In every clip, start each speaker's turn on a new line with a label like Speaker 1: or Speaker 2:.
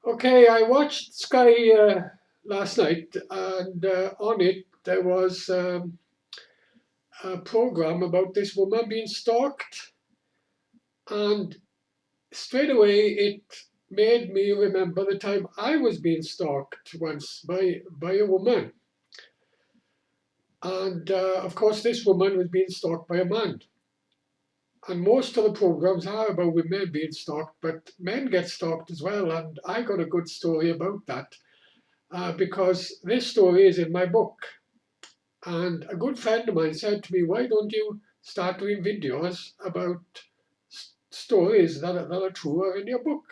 Speaker 1: Okay, I watched Sky last night, and on it there was a program about this woman being stalked, and straight away it made me remember the time I was being stalked once by a woman, and of course this woman was being stalked by a man. And most of the programs are about women being stalked, but men get stalked as well. And I got a good story about that because this story is in my book. And a good friend of mine said to me, "Why don't you start doing videos about stories that are true or in your book?"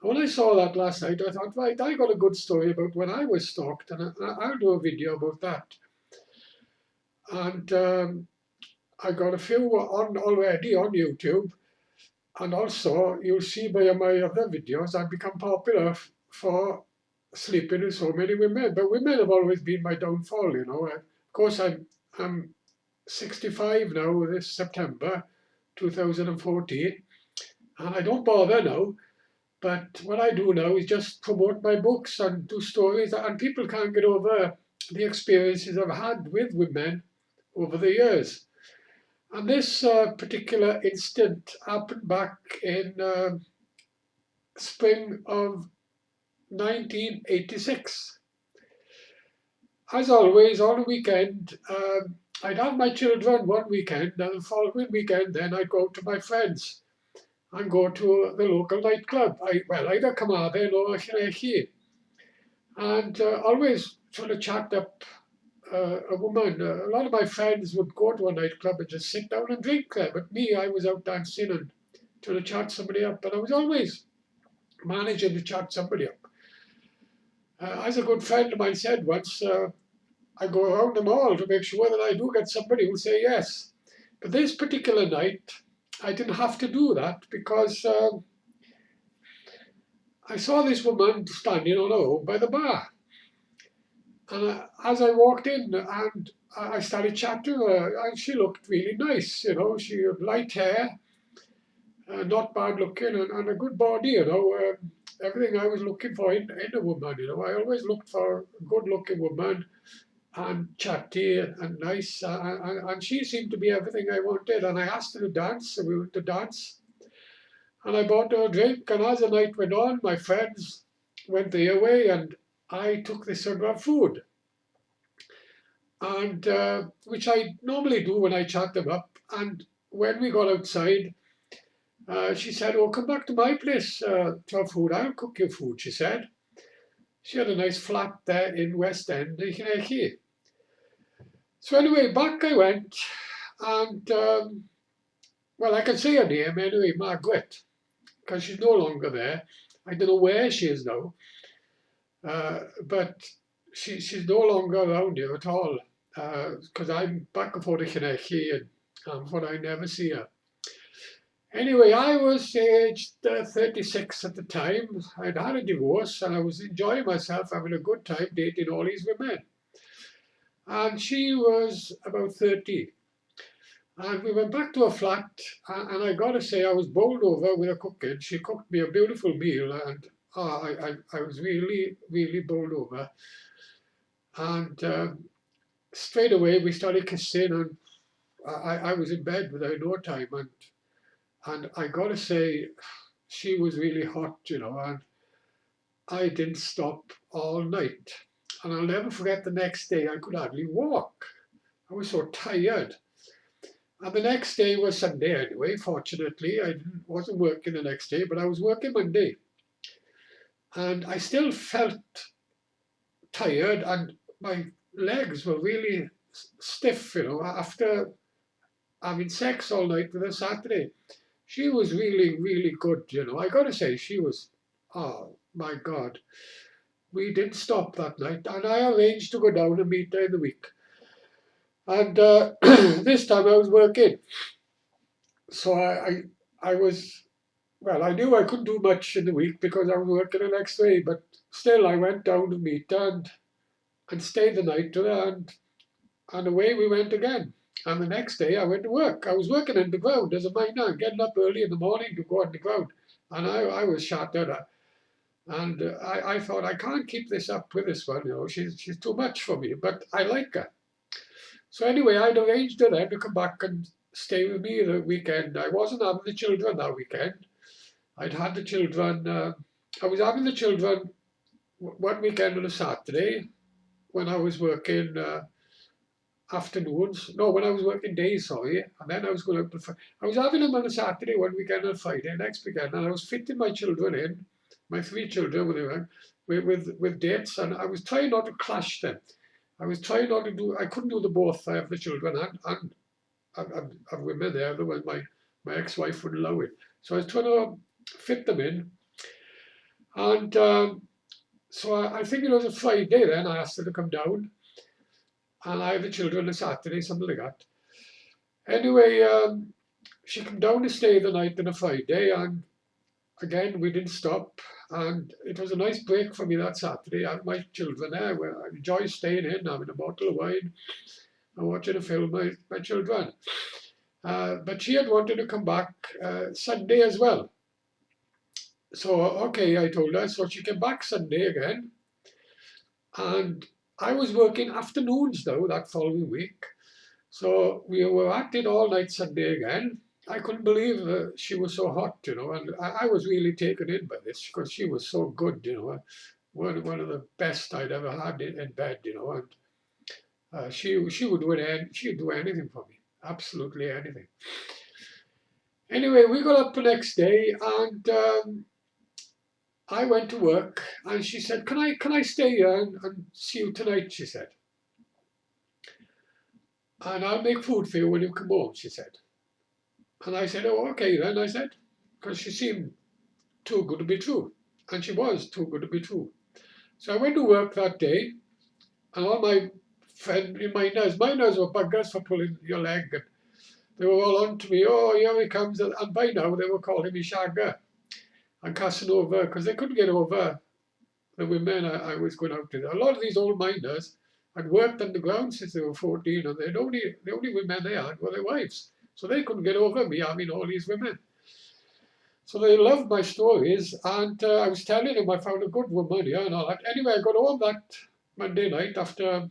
Speaker 1: And when I saw that last night, I thought, right, I got a good story about when I was stalked, and I'll do a video about that. And I got a few on already on YouTube, and also you'll see by my other videos, I've become popular for sleeping with so many women. But women have always been my downfall, you know. Of course, I'm 65 now this September 2014, and I don't bother now. But what I do now is just promote my books and do stories, and people can't get over the experiences I've had with women over the years. And this particular incident happened back in spring of 1986. As always, on a weekend, I'd have my children one weekend, and the following weekend, then I'd go to my friends and go to the local nightclub. Either Carmarthen or Llanelli, and always trying to chat up a woman. A lot of my friends would go to a nightclub and just sit down and drink there, but me, I was out dancing and trying to chat somebody up, and I was always managing to chat somebody up. As a good friend of mine said once, I go around them all to make sure that I do get somebody who'll say yes. But this particular night, I didn't have to do that because I saw this woman standing on her own by the bar. And as I walked in and I started chatting to her, and she looked really nice, you know. She had light hair, not bad looking, and a good body, you know. Everything I was looking for in a woman, you know. I always looked for a good looking woman and chatty and nice. And she seemed to be everything I wanted. And I asked her to dance, and we went to dance. And I bought her a drink. And as the night went on, my friends went their way, and I took this sort of food, and which I normally do when I chat them up. And when we got outside, she said, "Oh, come back to my place to have food. I'll cook you food," she said. She had a nice flat there in West End, in Llanelli. So anyway, back I went, and well, I can say her name anyway, Margaret, because she's no longer there. I don't know where she is now, but she's no longer around here at all, because I'm back and forth to Llanelli, and but I never see her. Anyway, I was aged 36 at the time. I'd had a divorce, and I was enjoying myself, having a good time dating all these women. And she was about 30. And we went back to her flat, and I got to say, I was bowled over with her cooking. She cooked me a beautiful meal, and I was really, really bowled over. And straight away, we started kissing, and I was in bed without no time. And I got to say, she was really hot, you know, and I didn't stop all night. And I'll never forget the next day, I could hardly walk. I was so tired. And the next day was Sunday anyway, fortunately. Wasn't working the next day, but I was working Monday. And I still felt tired, and my legs were really stiff, you know, after having sex all night with her Saturday. She was really, really good, you know. I gotta say, she was, oh my God. We didn't stop that night, and I arranged to go down and meet her in the week. And this time I was working. So I was, well, I knew I couldn't do much in the week because I was working an X-ray, but still I went down to meet her and stayed the night with her, and away we went again. And the next day I went to work. I was working underground as a miner, getting up early in the morning to go underground. And I was shattered. And I thought, I can't keep this up with this one, she's too much for me, but I like her. So anyway, I'd arranged her then to come back and stay with me the weekend. I wasn't having the children that weekend. I'd had the children, I was having the children one weekend on a Saturday when I was working afternoons. No, when I was working days, sorry. And then I was going out to, I was having them on a Saturday, one weekend on a Friday, next weekend. And I was fitting my children in, my 3 children, with dates. And I was trying not to clash them. I was trying not to do, I couldn't do the both. I have the children and I've women there, otherwise my ex-wife wouldn't allow it. So I was trying to fit them in. And so I think it was a Friday then, I asked her to come down. And I had the children on a Saturday, something like that. Anyway, she came down to stay the night on a Friday, and again, we didn't stop. And it was a nice break for me that Saturday. I had my children there, where I enjoy staying in, having a bottle of wine, and watching a film with my children. But she had wanted to come back Sunday as well. So, okay, I told her. So she came back Sunday again. And I was working afternoons though that following week. So we were at it all night Sunday again. I couldn't believe she was so hot, and I was really taken in by this because she was so good, one of the best I'd ever had in bed, and she would she'd do anything for me, absolutely anything. Anyway, we got up the next day and I went to work and she said, "Can I stay here and see you tonight?" She said, "And I'll make food for you when you come home," she said. And I said, "Oh, okay then," I said, because she seemed too good to be true. And she was too good to be true. So I went to work that day, and all my miners were buggers for pulling your leg. And they were all on to me, "Oh, here he comes." And by now they were calling me Shagger and Casanova because they couldn't get over the women I was going out with. A lot of these old miners had worked underground since they were 14, and the only women they had were their wives. So they couldn't get over me having all these women. So they loved my stories, and I was telling them I found a good woman here and all that. Anyway, I got home that Monday night after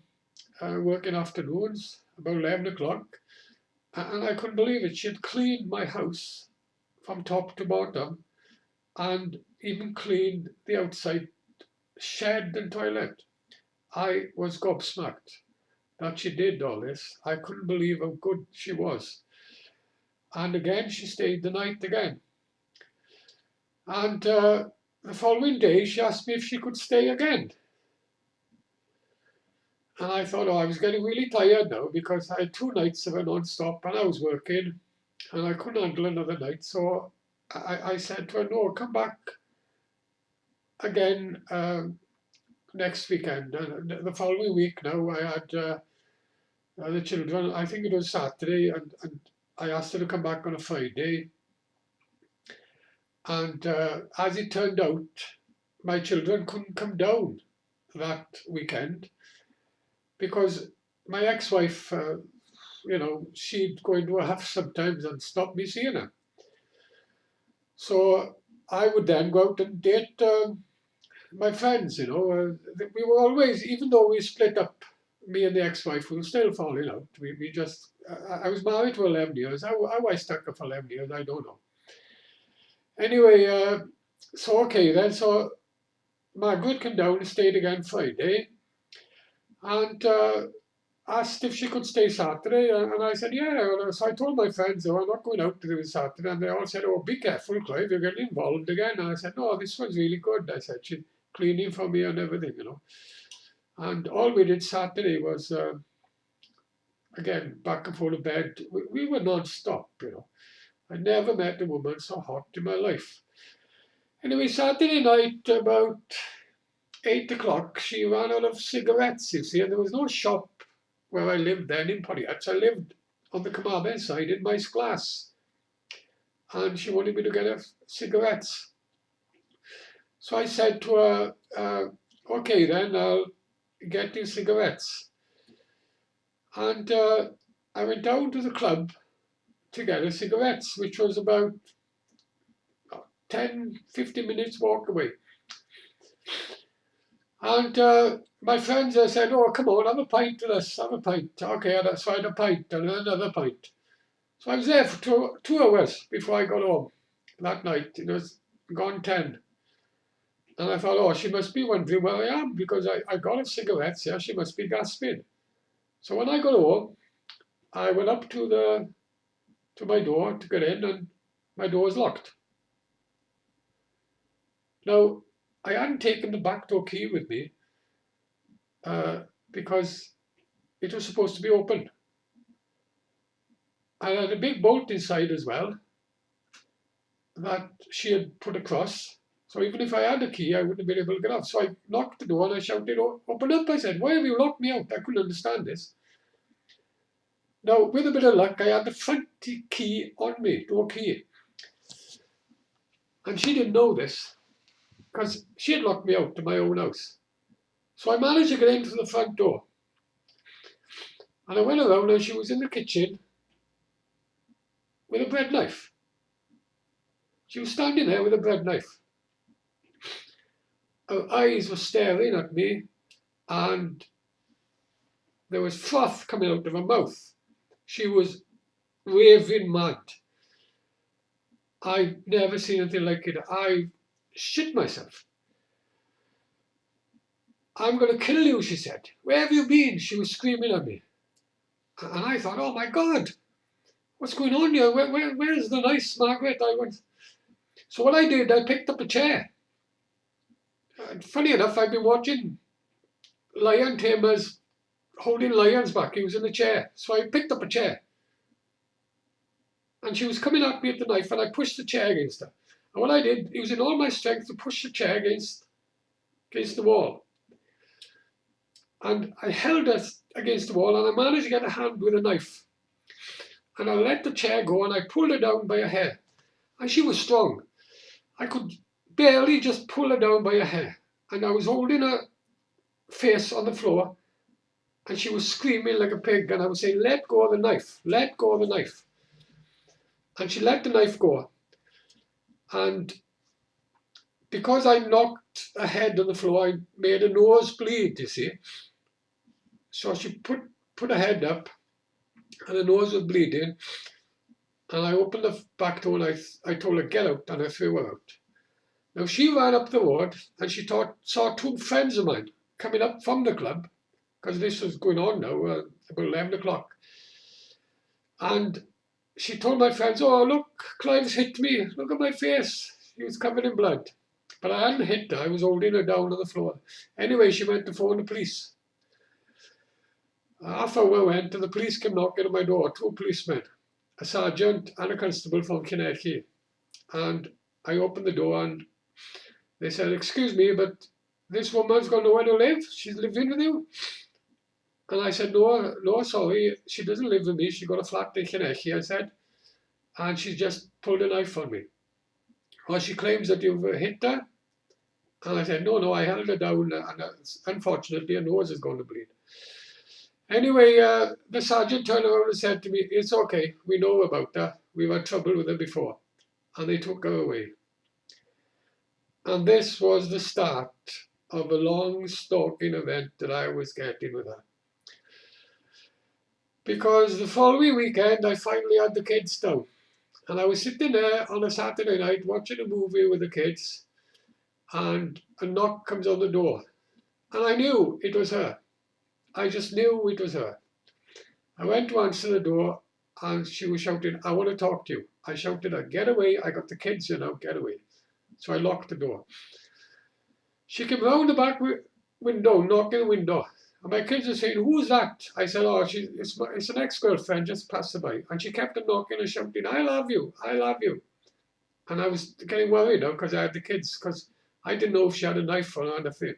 Speaker 1: working afternoons, about 11 o'clock, and I couldn't believe it. She had cleaned my house from top to bottom and even cleaned the outside shed and toilet. I was gobsmacked that she did all this. I couldn't believe how good she was. And again, she stayed the night again. And the following day, she asked me if she could stay again. And I thought, oh, I was getting really tired now because I had 2 nights of her non-stop and I was working and I couldn't handle another night. So I said to her, no, come back again next weekend. And the following week now, I had the children, I think it was Saturday, and I asked her to come back on a Friday. And as it turned out, my children couldn't come down that weekend because my ex-wife, she'd go into a huff sometimes and stop me seeing her. So I would then go out and date my friends, we were always, even though we split up, me and the ex-wife, we were still falling out. We just, I was married for 11 years. How I stuck up for 11 years, I don't know. Anyway, so okay then, so Margaret came down and stayed again Friday and asked if she could stay Saturday. And I said, yeah. So I told my friends, oh, I'm not going out to do Saturday. And they all said, oh, be careful, Clive, you're getting involved again. And I said, no, this one's really good. I said, she's cleaning for me and everything, And all we did Saturday was, again, back and forth to bed. We were non-stop, I never met a woman so hot in my life. Anyway, Saturday night, about 8 o'clock, she ran out of cigarettes, you see, and there was no shop where I lived then in Poriats. I lived on the Carmarthen side in Maes Glass. And she wanted me to get her cigarettes. So I said to her, okay then, I'll get you cigarettes. And I went down to the club to get her cigarettes, which was about 10, 15 minutes walk away. And my friends said, oh, come on, have a pint with us, have a pint. Okay, so I had a pint and another pint. So I was there for 2 hours before I got home that night. It was gone 10. And I thought, oh, she must be wondering where I am because I got her cigarettes. Yeah, she must be gasping. So when I got home, I went up to my door to get in, and my door was locked. Now, I hadn't taken the back door key with me because it was supposed to be open. I had a big bolt inside as well that she had put across. So even if I had a key, I wouldn't have been able to get out. So I knocked the door and I shouted, open up. I said, why have you locked me out? I couldn't understand this. Now, with a bit of luck, I had the front key on me, door key. And she didn't know this because she had locked me out to my own house. So I managed to get into the front door. And I went around and she was in the kitchen with a bread knife. She was standing there with a bread knife. Her eyes were staring at me and there was froth coming out of her mouth. She was raving mad. I've never seen anything like it. I shit myself. I'm going to kill you, she said. Where have you been? She was screaming at me. And I thought, oh my God, what's going on here? Where's the nice Margaret? So what I did, I picked up a chair. And funny enough, I've been watching lion tamers holding lions back. He was in a chair. So I picked up a chair. And she was coming at me with the knife, and I pushed the chair against her. And what I did, using all my strength to push the chair against the wall. And I held her against the wall, and I managed to get a hand with a knife. And I let the chair go, and I pulled her down by her hair. And she was strong. I could barely just pull her down by her hair. And I was holding her face on the floor, and she was screaming like a pig. And I was saying, let go of the knife, let go of the knife. And she let the knife go. And because I knocked her head on the floor, I made a nose bleed, you see. So she put her head up, and her nose was bleeding. And I opened the back door, and I told her, get out, and I threw her out. Now she ran up the road, and she saw two friends of mine coming up from the club, because this was going on now, about 11 o'clock. And she told my friends, oh, look, Clive's hit me. Look at my face. He was covered in blood. But I hadn't hit her. I was holding her down on the floor. Anyway, she went to phone the police. Half an hour went, and the police came knocking on my door, two policemen, a sergeant and a constable from Llanelli. And I opened the door, and they said, excuse me, but this woman's got nowhere to live. She's living with you. And I said, no, sorry, she doesn't live with me. She got a flat in Llanelli, I said, and she just pulled a knife on me. Well, she claims that you've hit her. And I said, no, I held her down, and unfortunately, her nose is going to bleed. Anyway, the sergeant turned around and said to me, it's okay, we know about her. We've had trouble with her before. And they took her away. And this was the start of a long stalking event that I was getting with her. Because the following weekend, I finally had the kids down. And I was sitting there on a Saturday night watching a movie with the kids, and a knock comes on the door. And I knew it was her. I just knew it was her. I went to answer the door, and she was shouting, I want to talk to you. I shouted at her, get away, I got the kids here now, get away. So I locked the door. She came round the back window, knocking the window. And my kids were saying, who's that? I said, oh, it's an ex-girlfriend, just passed by. And she kept on knocking and shouting, I love you, I love you. And I was getting worried now because I had the kids, because I didn't know if she had a knife or anything.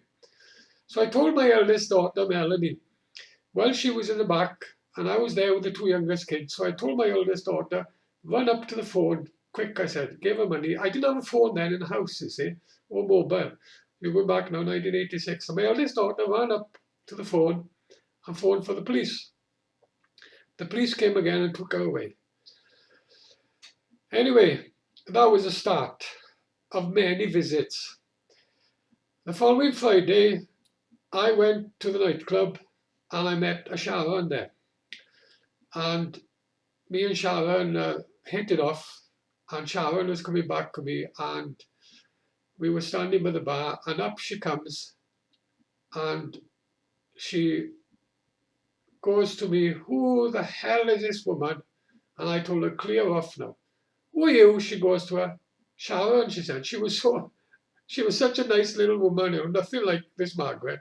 Speaker 1: So I told my eldest daughter, Melanie, well, she was in the back, and I was there with the two youngest kids. So I told my eldest daughter, run up to the phone, quick, I said, give her money. I didn't have a phone then in the house, you see, or mobile. We were back now, 1986. So my eldest daughter ran up to the phone and phoned for the police. The police came again and took her away. Anyway, that was the start of many visits. The following Friday, I went to the nightclub and I met a Sharon there. And me and Sharon hit it off. And Sharon was coming back to me, and we were standing by the bar, and up she comes, and she goes to me, "Who the hell is this woman?" And I told her, "Clear off now." "Who are you?" She goes to her. "Sharon," she said. She was such a nice little woman, nothing like this Margaret.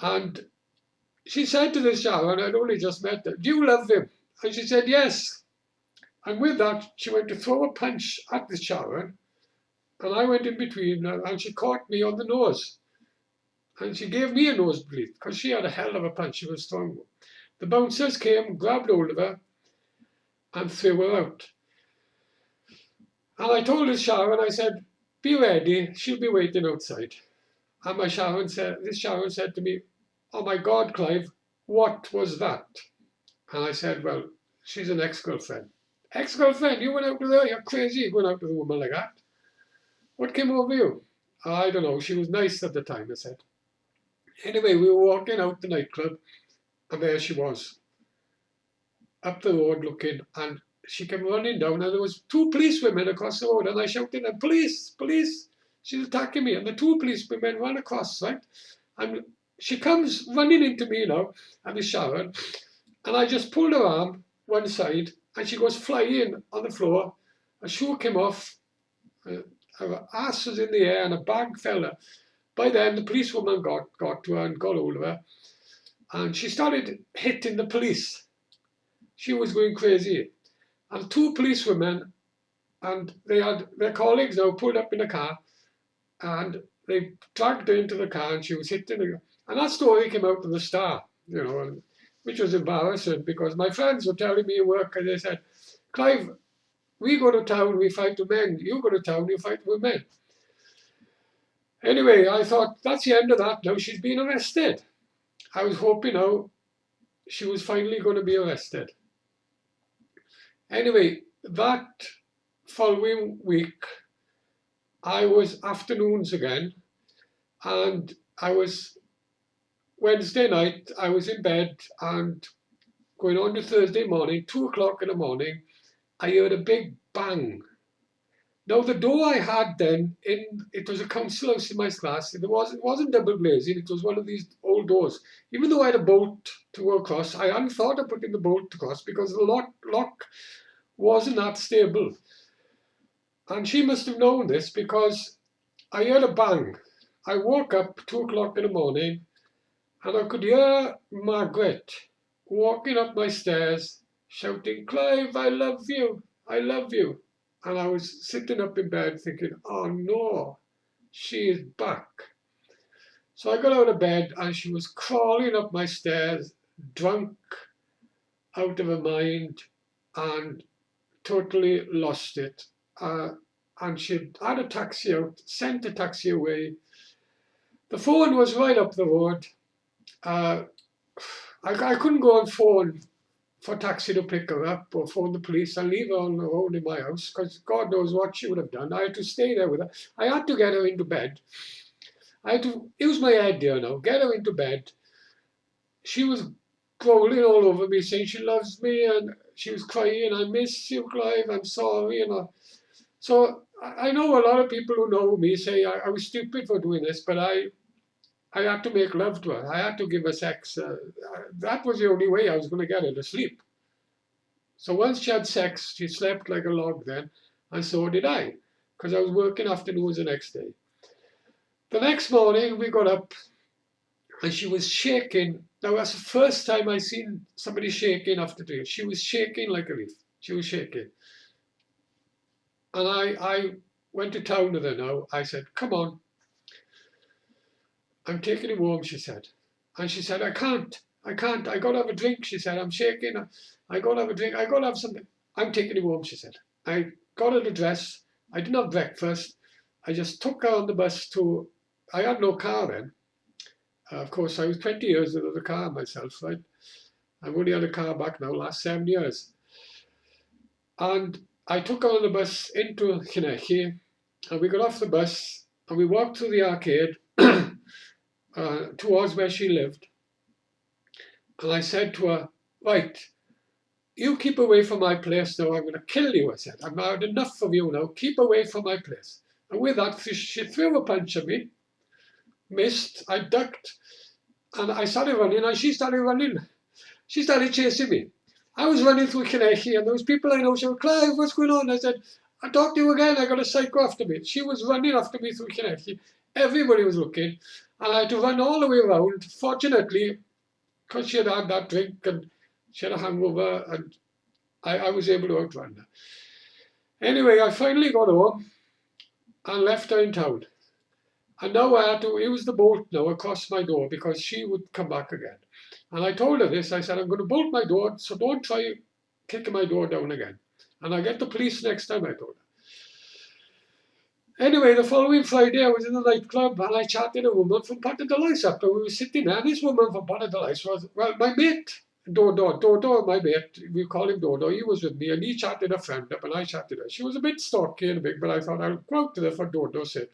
Speaker 1: And she said to this Sharon, I'd only just met her, "Do you love him?" And she said, "Yes." And with that, she went to throw a punch at the Sharon, and I went in between her, and she caught me on the nose. And she gave me a nosebleed because she had a hell of a punch. She was strong. The bouncers came, grabbed hold of her, and threw her out. And I told this Sharon, I said, "Be ready, she'll be waiting outside." And this Sharon said to me, "Oh my God, Clive, what was that?" And I said, "Well, she's an ex-girlfriend." "Ex-girlfriend? You went out with her? You're crazy going out with a woman like that. What came over you?" "I don't know. She was nice at the time," I said. Anyway, we were walking out the nightclub, and there she was, up the road looking, and she came running down, and there was two policewomen across the road, and I shouted, "Police, police, she's attacking me." And the two policewomen ran across, right? And she comes running into me now, and the Sharon, and I just pulled her arm one side, and she goes flying on the floor. Her shoe came off, her ass was in the air, and a bag fell her. By then, the policewoman got to her and got hold of her, and she started hitting the police. She was going crazy. And two policewomen, and they had their colleagues now pulled up in a car, and they dragged her into the car, and she was hitting her. And that story came out of the Star, which was embarrassing because my friends were telling me at work, and they said, "Clive, we go to town, we fight with men. You go to town, you fight with men." Anyway, I thought, that's the end of that now. She's been arrested. I was hoping now she was finally going to be arrested. Anyway, that following week, I was afternoons again, and Wednesday night, I was in bed, and going on to Thursday morning, 2 o'clock in the morning, I heard a big bang. Now, the door I had then, it was a council house in my class. It wasn't double glazing, it was one of these old doors. Even though I had a bolt to go across, I hadn't thought of putting the bolt across because the lock wasn't that stable. And she must have known this because I heard a bang. I woke up 2 o'clock in the morning, and I could hear Margaret walking up my stairs shouting, "Clive, I love you, I love you." And I was sitting up in bed thinking, "Oh no, she is back." So I got out of bed, and she was crawling up my stairs, drunk, out of her mind, and totally lost it. And she had a taxi out, sent a taxi away. The phone was right up the road. I couldn't go and phone for a taxi to pick her up or phone the police and leave her on her own in my house because God knows what she would have done. I had to stay there with her. I had to get her into bed. I had to use my head there now, get her into bed. She was growling all over me, saying she loves me, and she was crying, "I miss you, Clive, I'm sorry," So I know a lot of people who know me say I was stupid for doing this, but I had to make love to her. I had to give her sex. That was the only way I was going to get her to sleep. So once she had sex, she slept like a log then, and so did I, because I was working afternoons the next day. The next morning, we got up, and she was shaking. Now, that's the first time I seen somebody shaking after doing it. She was shaking like a leaf. She was shaking. And I went to town with her now. I said, "Come on, I'm taking him home," she said. And she said, I can't. I got to have a drink," she said. "I'm shaking. I got to have a drink. I got to have something." "I'm taking him home," she said. I got her the dress. I didn't have breakfast. I just took her on the bus I had no car then. Of course, I was 20 years without a car myself, right? I've only had a car back now, last 7 years. And I took her on the bus into Llanelli, and we got off the bus, and we walked through the arcade towards where she lived. And I said to her, right, you keep away from my place now, I'm going to kill you, I said. I've had enough of you now, keep away from my place. And with that, she threw a punch at me, missed, I ducked, and I started running, and she started running. She started chasing me. I was running through Llanelli, and there was people I know saying, Clive, what's going on? I said, I'll talk to you again, I got a psycho after me. She was running after me through Llanelli. Everybody was looking, and I had to run all the way around. Fortunately, because she had had that drink, and she had a hangover, and I was able to outrun her. Anyway, I finally got home and left her in town. And now I had to use the bolt now across my door because she would come back again. And I told her this. I said, I'm going to bolt my door, so don't try kicking my door down again. And I'll get the police next time, I told her. Anyway, the following Friday, I was in the nightclub and I chatted to a woman from Paradise after we were sitting there. And this woman from Paradise was, well, my mate, Dodo, my mate, we call him Dodo, he was with me and he chatted a friend up and I chatted her. She was a bit stalky and big, but I thought I'll go out to her for Dodo's sake.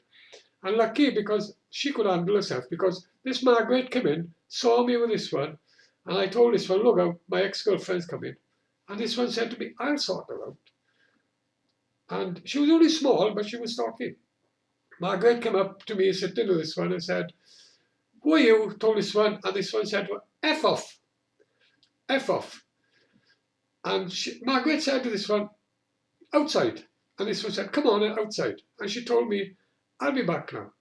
Speaker 1: And lucky because she could handle herself, because this Margaret came in, saw me with this one, and I told this one, look, my ex-girlfriend's coming. And this one said to me, I'll sort her out. And she was only small, but she was stalking. Margaret came up to me, sitting with this one, and said, who are you? Told this one, and this one said, F off. F off. And Margaret said to this one, outside. And this one said, come on, outside. And she told me, I'll be back now.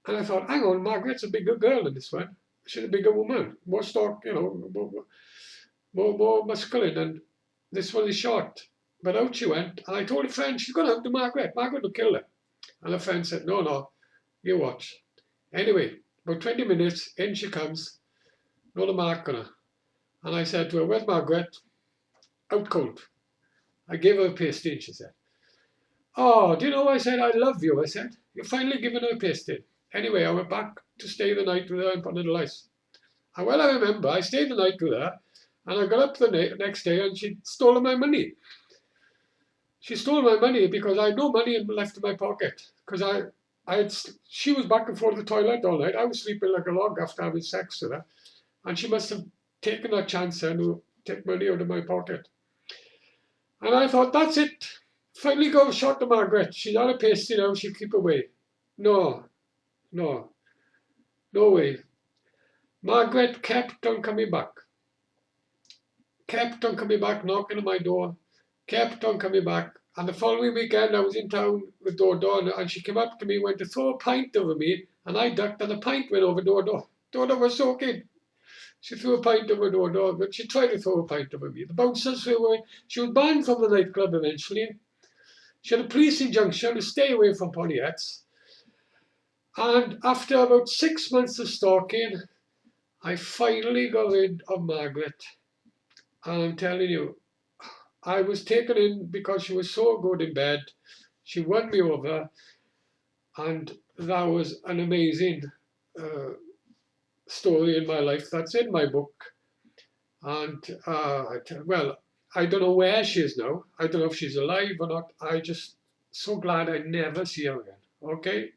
Speaker 1: And I thought, hang on, Margaret's a bigger girl than this one. She's a bigger woman, more stalk, more masculine, and this one is short. But out she went, and I told a friend, she's going to have to Margaret. Margaret will kill her. And a friend said, no, you watch. Anyway, about 20 minutes, in she comes, not a mark on her. And I said to her, where's Margaret? Out cold. I gave her a pasty, she said. Oh, do you know, I said, I love you, I said. You've finally given her a pasty. Anyway, I went back to stay the night with her in Paradise. And well, I remember, I stayed the night with her, and I got up the next day, and she stole my money. She stole my money because I had no money left in my pocket. Because she was back and forth to the toilet all night. I was sleeping like a log after having sex with her. And she must have taken that chance then to take money out of my pocket. And I thought, that's it. Finally go shot to Margaret. She's on a pasty now, she'll keep away. No way. Margaret kept on coming back. Kept on coming back, knocking on my door. Kept on coming back. And the following weekend, I was in town with Dodo, and she came up to me, went to throw a pint over me, and I ducked, and the pint went over Dodo. Dodo was soaking. She threw a pint over Dodo, but she tried to throw a pint over me. The bouncers threw away. She was banned from the nightclub eventually. She had a police injunction to stay away from Pontiats. And after about 6 months of stalking, I finally got rid of Margaret. And I'm telling you, I was taken in because she was so good in bed. She won me over. And that was an amazing story in my life. That's in my book. And, well, I don't know where she is now. I don't know if she's alive or not. I'm just so glad I never see her again. Okay?